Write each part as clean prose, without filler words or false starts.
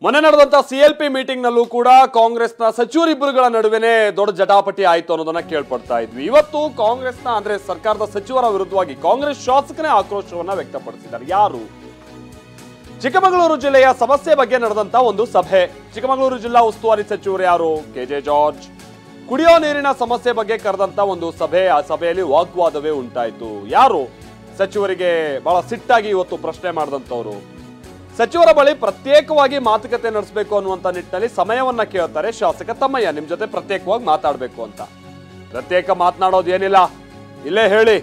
ಮೊನ್ನೆ ನಡೆದಂತ CLP meeting ನಲ್ಲೂ ಕೂಡ ಕಾಂಗ್ರೆಸ್ನ ಸಚಿವರಿಬ್ಬರುಗಳ ನಡುವೆನೇ ದೊಡ್ಡ ಜಟಾಪಟಿ ಆಯಿತು ಅನ್ನೋದನ್ನ ಕೇಳ್ಪಡ್ತಾ ಇದ್ವಿ. ಇವತ್ತು ಕಾಂಗ್ರೆಸ್ನ ಅಂದ್ರೆ ಸರ್ಕಾರದ ಸಚಿವರ ವಿರುದ್ಧವಾಗಿ ಕಾಂಗ್ರೆಸ್ ಶಾಸಕನೇ ಆಕ್ರೋಶವನ್ನ ವ್ಯಕ್ತಪಡಿಸಿದ್ದಾರೆ. ಯಾರು? ಚಿಕ್ಕಮಗಳೂರು ಜಿಲ್ಲೆಯ ಸಮಸ್ಯೆ ಬಗ್ಗೆ ನಡೆದಂತ ಒಂದು ಸಭೆ. ಚಿಕ್ಕಮಗಳೂರು ಜಿಲ್ಲಾ ಉಸ್ತುವಾರಿ ಸಚಿವರು ಯಾರು? ಕೆಜೆ ಜಾರ್ಜ್. ಕುಡಿಯೋ ನೀರಿನ ಸಮಸ್ಯೆ ಬಗ್ಗೆ ಕರೆದಂತ ಒಂದು ಸಭೆ. ಆ ಸಭೆಯಲ್ಲಿ ವಾಗ್ವಾದವೇ ಉಂಟಾಯಿತು. ಯಾರು? ಸಚಿವರಿಗೆ ಬಹಳ ಸಿಟ್ಟಾಗಿ ಇವತ್ತು ಪ್ರಶ್ನೆ ಮಾಡಿದಂತವರು. ಸಚಿವರ ಬಳಿ ಪ್ರತ್ಯೇಕವಾಗಿ ಮಾತುಕತೆ ನಡೆಸಬೇಕು ಅನ್ನುವಂತ ನಿಟ್ಟಿನಲ್ಲಿ ಸಮಯವನ್ನ ಕೇಳ್ತಾರೆ ಶಾಸಕ ತಮ್ಮಯ್ಯ. ನಿಮ್ ಜೊತೆ ಪ್ರತ್ಯೇಕವಾಗಿ ಮಾತಾಡಬೇಕು ಅಂತ. ಪ್ರತ್ಯೇಕ ಮಾತನಾಡೋದು ಏನಿಲ್ಲ, ಇಲ್ಲೇ ಹೇಳಿ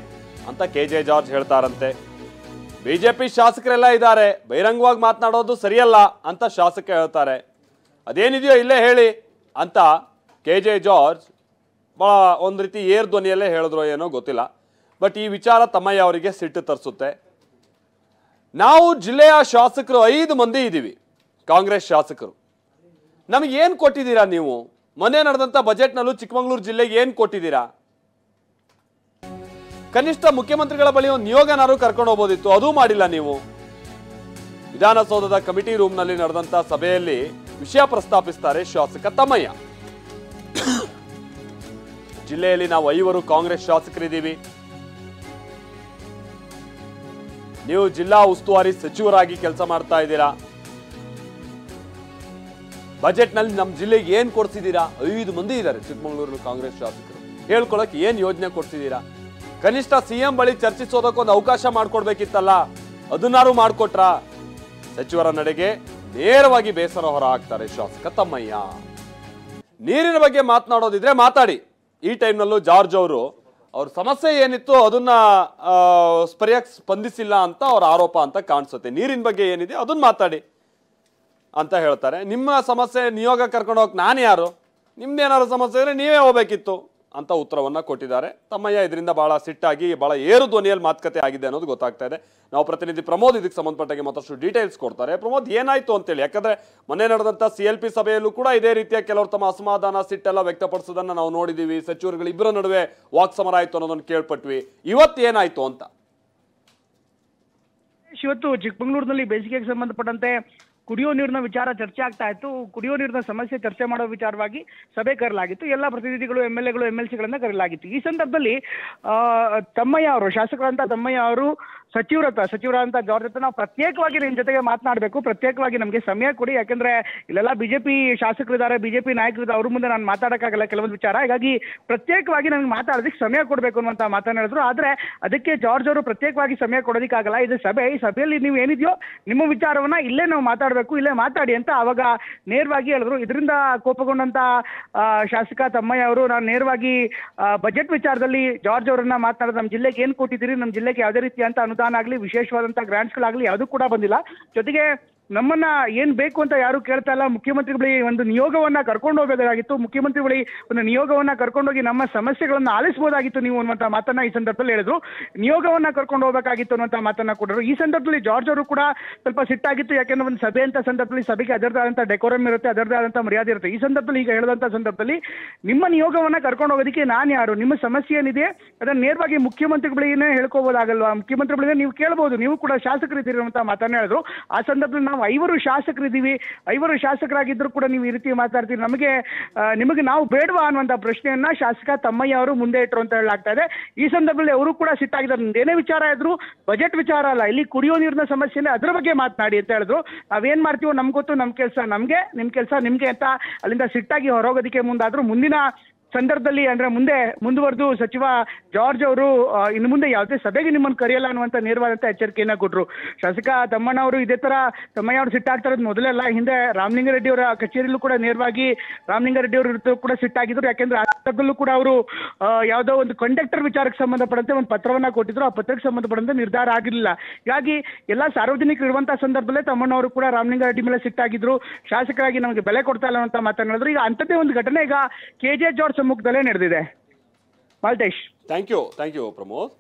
ಅಂತ ಕೆಜೆ ಜಾರ್ಜ್ ಹೇಳ್ತಾರಂತೆ. ಬಿಜೆಪಿ ಶಾಸಕರೆಲ್ಲ ಇದ್ದಾರೆ, ಬಹಿರಂಗವಾಗಿ ಮಾತನಾಡೋದು ಸರಿಯಲ್ಲ ಅಂತ ಶಾಸಕ ಹೇಳ್ತಾರೆ. ಅದೇನಿದೆಯೋ ಇಲ್ಲೇ ಹೇಳಿ ಅಂತ ಕೆಜೆ ಜಾರ್ಜ್ ಬಹಳ ಒಂದ್ ರೀತಿ ಏರ್ ಧ್ವನಿಯಲ್ಲೇ ಹೇಳಿದ್ರು ಏನೋ ಗೊತ್ತಿಲ್ಲ. ಬಟ್ ಈ ವಿಚಾರ ತಮ್ಮಯ್ಯ ಅವರಿಗೆ ಸಿಟ್ಟು ತರಿಸುತ್ತೆ. ನಾವು ಜಿಲ್ಲೆಯ ಶಾಸಕರು 5 ಮಂದಿ ಇದ್ದೀವಿ, ಕಾಂಗ್ರೆಸ್ ಶಾಸಕರು. ನಮಗೆ ಏನು ಕೊಟ್ಟಿದ್ದೀರಾ ನೀವು? ಮೊನ್ನೆ ನಡೆದಂತ ಬಜೆಟ್ನಲ್ಲೂ ಚಿಕ್ಕಮಗಳೂರು ಜಿಲ್ಲೆಗೆ ಏನು ಕೊಟ್ಟಿದ್ದೀರಾ? ಕನಿಷ್ಠ ಮುಖ್ಯಮಂತ್ರಿಗಳ ಬಳಿ ಒಂದು ನಿಯೋಗನಾರು ಕರ್ಕೊಂಡು ಹೋಗ್ಬೋದಿತ್ತು, ಅದೂ ಮಾಡಿಲ್ಲ ನೀವು. ವಿಧಾನಸೌಧದ ಕಮಿಟಿ ರೂಮ್ ನಲ್ಲಿ ನಡೆದಂತ ಸಭೆಯಲ್ಲಿ ವಿಷಯ ಪ್ರಸ್ತಾಪಿಸ್ತಾರೆ ಶಾಸಕ ತಮ್ಮಯ್ಯ. ಜಿಲ್ಲೆಯಲ್ಲಿ ನಾವು 5 ಕಾಂಗ್ರೆಸ್ ಶಾಸಕರಿದ್ದೀವಿ. ನೀವು ಜಿಲ್ಲಾ ಉಸ್ತುವಾರಿ ಸಚಿವರಾಗಿ ಕೆಲಸ ಮಾಡ್ತಾ ಇದ್ದೀರಾ. ಬಜೆಟ್ ನಲ್ಲಿ ನಮ್ಮ ಜಿಲ್ಲೆಗೆ ಏನ್ ಕೊಡ್ತಿದ್ದೀರಾ? 5 ಮಂದಿ ಇದ್ದಾರೆ ಚಿಕ್ಕಮಗಳೂರು ಕಾಂಗ್ರೆಸ್ ಶಾಸಕರು. ಹೇಳ್ಕೊಳಕ್ ಏನ್ ಯೋಜನೆ ಕೊಡ್ತಿದ್ದೀರಾ? ಕನಿಷ್ಠ ಸಿಎಂ ಬಳಿ ಚರ್ಚಿಸೋದಕ್ಕೊಂದು ಅವಕಾಶ ಮಾಡ್ಕೊಡ್ಬೇಕಿತ್ತಲ್ಲ, ಅದನ್ನಾರು ಮಾಡ್ಕೊಟ್ರಾ? ಸಚಿವರ ನಡೆಗೆ ನೇರವಾಗಿ ಬೇಸರ ಹೊರ ಹಾಕ್ತಾರೆ ಶಾಸಕ ತಮ್ಮಯ್ಯ. ನೀರಿನ ಬಗ್ಗೆ ಮಾತನಾಡೋದಿದ್ರೆ ಮಾತಾಡಿ. ಈ ಟೈಮ್ನಲ್ಲೂ ಜಾರ್ಜ್ ಅವರು ಅವ್ರ ಸಮಸ್ಯೆ ಏನಿತ್ತು ಅದನ್ನ ಸರಿಯಾಗಿ ಸ್ಪಂದಿಸಿಲ್ಲ ಅಂತ ಅವ್ರ ಆರೋಪ ಅಂತ ಕಾಣಿಸುತ್ತೆ. ನೀರಿನ ಬಗ್ಗೆ ಏನಿದೆ ಅದನ್ನ ಮಾತಾಡಿ ಅಂತ ಹೇಳ್ತಾರೆ. ನಿಮ್ಮ ಸಮಸ್ಯೆ ನಿಯೋಗ ಕರ್ಕೊಂಡು ಹೋಗಕ್ಕೆ ನಾನು ಯಾರು? ನಿಮ್ದೇನಾದ್ರು ಸಮಸ್ಯೆ ಇದ್ರೆ ನೀವೇ ಹೋಗ್ಬೇಕಿತ್ತು ಅಂತ ಉತ್ತರವನ್ನ ಕೊಟ್ಟಿದ್ದಾರೆ ತಮ್ಮಯ್ಯ. ಇದರಿಂದ ಬಹಳ ಸಿಟ್ಟಾಗಿ ಬಹಳ ಏರು ಧ್ವನಿಯಲ್ಲಿ ಮಾತುಕತೆ ಆಗಿದೆ ಅನ್ನೋದು ಗೊತ್ತಾಗ್ತಾ ಇದೆ. ನಾವು ಪ್ರತಿನಿಧಿ ಪ್ರಮೋದ್ ಇದಕ್ಕೆ ಸಂಬಂಧಪಟ್ಟಾಗೆ ಮತ್ತಷ್ಟು ಡೀಟೇಲ್ಸ್ ಕೊಡ್ತಾರೆ. ಪ್ರಮೋದ್, ಏನಾಯ್ತು ಅಂತೇಳಿ, ಯಾಕಂದ್ರೆ ಮೊನ್ನೆ ನಡೆದಂತ ಸಿಎಲ್ಪಿ ಸಭೆಯಲ್ಲೂ ಕೂಡ ಇದೇ ರೀತಿಯ ಕೆಲವರು ತಮ್ಮ ಅಸಮಾಧಾನ ಸಿಟ್ಟೆಲ್ಲ ವ್ಯಕ್ತಪಡಿಸೋದನ್ನ ನಾವು ನೋಡಿದೀವಿ. ಸಚಿವರುಗಳು ಇಬ್ಬರ ನಡುವೆ ವಾಕ್ಸಮರ ಆಯ್ತು ಅನ್ನೋದನ್ನ ಕೇಳ್ಪಟ್ವಿ. ಇವತ್ತು ಏನಾಯ್ತು ಅಂತ? ಇವತ್ತು ಚಿಕ್ಕಮಗಳೂರಿನಲ್ಲಿ ಬೇಸಿಗೆಗೆ ಸಂಬಂಧಪಟ್ಟಂತೆ ಕುಡಿಯೋ ನೀರಿನ ವಿಚಾರ ಚರ್ಚೆ ಆಗ್ತಾ ಇತ್ತು. ಕುಡಿಯೋ ನೀರಿನ ಸಮಸ್ಯೆ ಚರ್ಚೆ ಮಾಡೋ ವಿಚಾರವಾಗಿ ಸಭೆ ಕರೆಯಲಾಗಿತ್ತು. ಎಲ್ಲ ಪ್ರತಿನಿಧಿಗಳು, MLAಗಳು, MLCಗಳನ್ನ ಕರೆಯಲಾಗಿತ್ತು. ಈ ಸಂದರ್ಭದಲ್ಲಿ ತಮ್ಮಯ್ಯ ಅವರು, ಶಾಸಕರಂತ ತಮ್ಮಯ್ಯ ಅವರು ಸಚಿವರಂತ ಜಾರ್ಜ್ ಹತ್ರ ನಾವು ಪ್ರತ್ಯೇಕವಾಗಿ ನಿಮ್ಮ ಜೊತೆಗೆ ಮಾತನಾಡಬೇಕು, ಪ್ರತ್ಯೇಕವಾಗಿ ನಮಗೆ ಸಮಯ ಕೊಡಿ, ಯಾಕಂದ್ರೆ ಇಲ್ಲೆಲ್ಲ ಬಿಜೆಪಿ ಶಾಸಕರಿದ್ದಾರೆ, ಬಿಜೆಪಿ ನಾಯಕರಿದ್ದಾರೆ, ಅವ್ರ ಮುಂದೆ ನಾನು ಮಾತಾಡೋಕ್ಕಾಗಲ್ಲ ಕೆಲವೊಂದು ವಿಚಾರ, ಹೀಗಾಗಿ ಪ್ರತ್ಯೇಕವಾಗಿ ನಮ್ಗೆ ಮಾತಾಡೋದಕ್ಕೆ ಸಮಯ ಕೊಡಬೇಕು ಅನ್ನುವಂತ ಮಾತನ್ನ ಹೇಳಿದ್ರು. ಆದ್ರೆ ಅದಕ್ಕೆ ಜಾರ್ಜ್ ಅವರು ಪ್ರತ್ಯೇಕವಾಗಿ ಸಮಯ ಕೊಡೋದಕ್ಕಾಗಲ್ಲ, ಇದು ಸಭೆ, ಈ ಸಭೆಯಲ್ಲಿ ನೀವು ಏನಿದೆಯೋ ನಿಮ್ಮ ವಿಚಾರವನ್ನ ಇಲ್ಲೇ ನಾವು ಮಾತಾಡಬೇಕು, ಇಲ್ಲೇ ಮಾತಾಡಿ ಅಂತ ಅವಾಗ ನೇರವಾಗಿ ಹೇಳಿದ್ರು. ಇದರಿಂದ ಕೋಪಗೊಂಡಂತ ಶಾಸಕ ತಮ್ಮಯ್ಯ ಅವರು, ನಾನು ನೇರವಾಗಿ ಬಜೆಟ್ ವಿಚಾರದಲ್ಲಿ ಜಾರ್ಜ್ ಅವರನ್ನ ಮಾತನಾಡಿದ, ನಮ್ಮ ಜಿಲ್ಲೆಗೆ ಏನ್ ಕೊಟ್ಟಿದ್ದೀರಿ, ನಮ್ಮ ಜಿಲ್ಲೆಗೆ ಯಾವುದೇ ರೀತಿ ಅಂತ ಅನುದಾನ ಆಗಲಿ, ವಿಶೇಷವಾದಂತ ಗ್ರಾಂಟ್ಸ್ಗಳಾಗಲಿ ಯಾವುದು ಕೂಡ ಬಂದಿಲ್ಲ. ಜೊತೆಗೆ ನಮ್ಮನ್ನ ಏನ್ ಬೇಕು ಅಂತ ಯಾರು ಕೇಳ್ತಾ ಇಲ್ಲ. ಮುಖ್ಯಮಂತ್ರಿ ಬಳಿ ಒಂದು ನಿಯೋಗವನ್ನ ಕರ್ಕೊಂಡು ಹೋಗಬೇಕಾಗಿತ್ತು, ಮುಖ್ಯಮಂತ್ರಿ ಬಳಿ ಒಂದು ನಿಯೋಗವನ್ನ ಕರ್ಕೊಂಡೋಗಿ ನಮ್ಮ ಸಮಸ್ಯೆಗಳನ್ನ ಆಲಿಸಬಹುದಾಗಿತ್ತು ನೀವು ಅನ್ನುವಂತ ಮಾತನ್ನ ಈ ಸಂದರ್ಭದಲ್ಲಿ ಹೇಳಿದ್ರು. ನಿಯೋಗವನ್ನ ಕರ್ಕೊಂಡು ಹೋಗಬೇಕಾಗಿತ್ತು ಅನ್ನುವಂತ ಮಾತನ್ನ ಕೊಟ್ಟರು. ಈ ಸಂದರ್ಭದಲ್ಲಿ ಜಾರ್ಜ್ ಅವರು ಕೂಡ ಸ್ವಲ್ಪ ಸಿಟ್ಟಾಗಿತ್ತು. ಯಾಕೆಂದ್ರೆ ಒಂದು ಸಭೆ ಅಂತ ಸಂದರ್ಭದಲ್ಲಿ ಸಭೆಗೆ ಅದರದೇ ಆದಂತ ಡೆಕೋರಮ್ ಇರುತ್ತೆ, ಅದರದೇ ಆದಂತ ಮರ್ಯಾದೆ ಇರುತ್ತೆ. ಈ ಸಂದರ್ಭದಲ್ಲಿ ಈಗ ಹೇಳಿದಂತ ಸಂದರ್ಭದಲ್ಲಿ ನಿಮ್ಮ ನಿಯೋಗವನ್ನ ಕರ್ಕೊಂಡು ಹೋಗೋದಕ್ಕೆ ನಾನು ಯಾರು? ನಿಮ್ಮ ಸಮಸ್ಯೆ ಏನಿದೆ ಅದನ್ನ ನೇರವಾಗಿ ಮುಖ್ಯಮಂತ್ರಿ ಬಳಿನೇ ಹೇಳ್ಕೋಬಹುದಾಗಲ್ವಾ? ಮುಖ್ಯಮಂತ್ರಿ ಬಳಿ ನೀವು ಕೇಳಬಹುದು, ನೀವು ಕೂಡ ಶಾಸಕರಿದ್ದೀರಿ ಅಂತ ಮಾತನ್ನ ಹೇಳಿದ್ರು. ಆ ಸಂದರ್ಭದಲ್ಲಿ ನಾವು 5 ಶಾಸಕರಿದ್ದೀವಿ, 5 ಶಾಸಕರಾಗಿದ್ರು ಕೂಡ ನೀವು ಈ ರೀತಿ ಮಾತಾಡ್ತೀರಿ, ನಿಮಗೆ ನಾವು ಬೇಡವಾ ಅನ್ನುವಂತ ಪ್ರಶ್ನೆಯನ್ನ ಶಾಸಕ ತಮ್ಮಯ್ಯ ಅವರು ಮುಂದೆ ಇಟ್ಟರು ಅಂತ ಹೇಳಲಾಗ್ತಾ ಇದೆ. ಈ ಸಂದರ್ಭದಲ್ಲಿ ಅವರು ಕೂಡ ಸಿಟ್ಟಾಗಿದ್ದಾರೆ. ಏನೇ ವಿಚಾರ ಇದ್ರು ಬಜೆಟ್ ವಿಚಾರ ಅಲ್ಲ, ಇಲ್ಲಿ ಕುಡಿಯೋ ನೀರಿನ ಸಮಸ್ಯೆ ಅದರ ಬಗ್ಗೆ ಮಾತನಾಡಿ ಅಂತ ಹೇಳಿದ್ರು. ನಾವೇನ್ ಮಾಡ್ತೀವೋ ನಮ್ಗೆ ಗೊತ್ತು, ನಮ್ ಕೆಲಸ ನಮ್ಗೆ, ನಿಮ್ ಕೆಲಸ ನಿಮ್ಗೆ ಅಂತ ಅಲ್ಲಿಂದ ಸಿಟ್ಟಾಗಿ ಹೊರೋಗೋದಕ್ಕೆ ಮುಂದಾದ್ರು. ಮುಂದಿನ ಸಂದರ್ಭದಲ್ಲಿ ಅಂದ್ರೆ ಮುಂದುವರೆದು ಸಚಿವ ಜಾರ್ಜ್ ಅವರು ಇನ್ನು ಮುಂದೆ ಯಾವುದೇ ಸಭೆಗೆ ನಿಮ್ಮನ್ನು ಕರೆಯಲ್ಲ ಅನ್ನುವಂತ ನೇರವಾದಂತ ಎಚ್ಚರಿಕೆಯನ್ನ ಕೊಟ್ಟರು. ಶಾಸಕ ತಮ್ಮಣ್ಣ ಅವರು ಇದೇ ತರ ತಮ್ಮಯ್ಯ ಅವರು ಸಿಟ್ಟಾಗ್ತಾ ಇರೋದು ಮೊದಲೆಲ್ಲ, ಹಿಂದೆ ರಾಮಲಿಂಗಾರೆಡ್ಡಿ ಅವರ ಕಚೇರಿಯಲ್ಲೂ ಕೂಡ ನೇರವಾಗಿ ರಾಮಲಿಂಗಾರೆಡ್ಡಿ ಅವರು ಕೂಡ ಸಿಟ್ಟಾಗಿದ್ರು. ಯಾಕೆಂದ್ರೆ ಆ ಸಂದರ್ಭದಲ್ಲೂ ಕೂಡ ಅವರು ಯಾವುದೋ ಒಂದು ಕಂಡಕ್ಟರ್ ವಿಚಾರಕ್ಕೆ ಸಂಬಂಧಪಟ್ಟಂತೆ ಒಂದು ಪತ್ರವನ್ನ ಕೊಟ್ಟಿದ್ರು, ಆ ಪತ್ರಕ್ಕೆ ಸಂಬಂಧಪಟ್ಟಂತೆ ನಿರ್ಧಾರ ಆಗಿರಲಿಲ್ಲ. ಹೀಗಾಗಿ ಎಲ್ಲಾ ಸಾರ್ವಜನಿಕರು ಇರುವಂತಹ ಸಂದರ್ಭದಲ್ಲೇ ತಮ್ಮಣ್ಣ ಅವರು ಕೂಡ ರಾಮಲಿಂಗಾರೆಡ್ಡಿ ಮೇಲೆ ಸಿಟ್ಟಾಗಿದ್ರು. ಶಾಸಕರಾಗಿ ನಮಗೆ ಬೆಲೆ ಕೊಡ್ತಾ ಇಲ್ಲ ಅಂತ ಮಾತನಾಡಿದ್ರು. ಈಗ ಅಂಥದ್ದೇ ಒಂದು ಘಟನೆ ಈಗ ಕೆಜೆ ಜಾರ್ಜ್ ಮುಖದಲ್ಲೇ ನಡೆದಿದೆ. Maltesh, thank you Pramod.